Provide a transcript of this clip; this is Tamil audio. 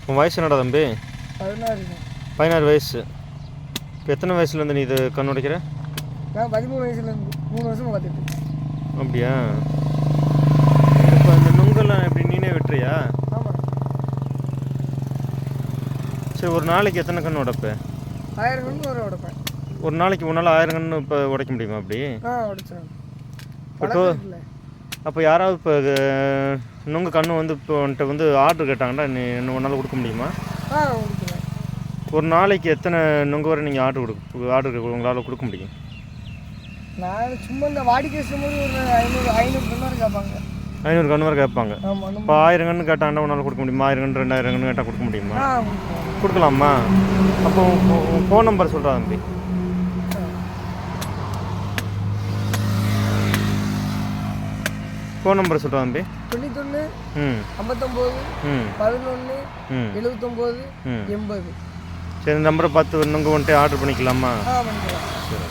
உன் வயசு என்னடா தம்பி? 16. 16 வயசு. இப்போ எத்தனை வயசுலேருந்து நீ இது கண் உடைக்கிற? நான் 13 வயசுலேருந்து 3 வருஷம் பார்த்துட்டு. அப்படியா? இப்போ அந்த நுங்கெல்லாம் எப்படி நீனே வெட்டுறியா? ஆமாம். சரி, ஒரு நாளைக்கு எத்தனை கண் உடைப்ப? 1000 கன்று வரை உடைப்பேன். ஒரு நாளைக்கு உன்னால் 1000 கன்று இப்போ உடைக்க முடியுமா அப்படி? உடைச்சிடும். அப்போ யாராவது இப்போ நுங்கு கன்று வந்து இப்போ உன்கிட்ட வந்து ஆர்டர் கேட்டாங்கன்னா நீ இன்னும் உன்னால் கொடுக்க முடியுமா? கொடுக்குறேன். ஒரு நாளைக்கு எத்தனை நுங்கு வரை நீங்கள் ஆர்டர் உங்களால் கொடுக்க முடியும்? நான் சும்மா இந்த வாடிக்கை போது ஒரு 500 கன்று வரை கேட்பாங்க. 500 கன்று வரை கேட்பாங்க. ஆமாம். இப்போ 1000 கன்று கேட்டாங்கன்னா உன்னால் கொடுக்க முடியுமா? 1000 கன்று 2000 கன்று கேட்டால் கொடுக்க முடியுமா? கொடுக்கலாமா? அப்போ உன் ஃபோன் நம்பர் சொல்கிறா தம்பி. ஃபோன் நம்பர் சொல்கிறா தம்பி. 91 59 11 79 80. சரி, இந்த நம்பரை பார்த்து நுங்கு வந்துட்டு ஆர்டர் பண்ணிக்கலாமா? பண்ணிக்கலாம். சரி.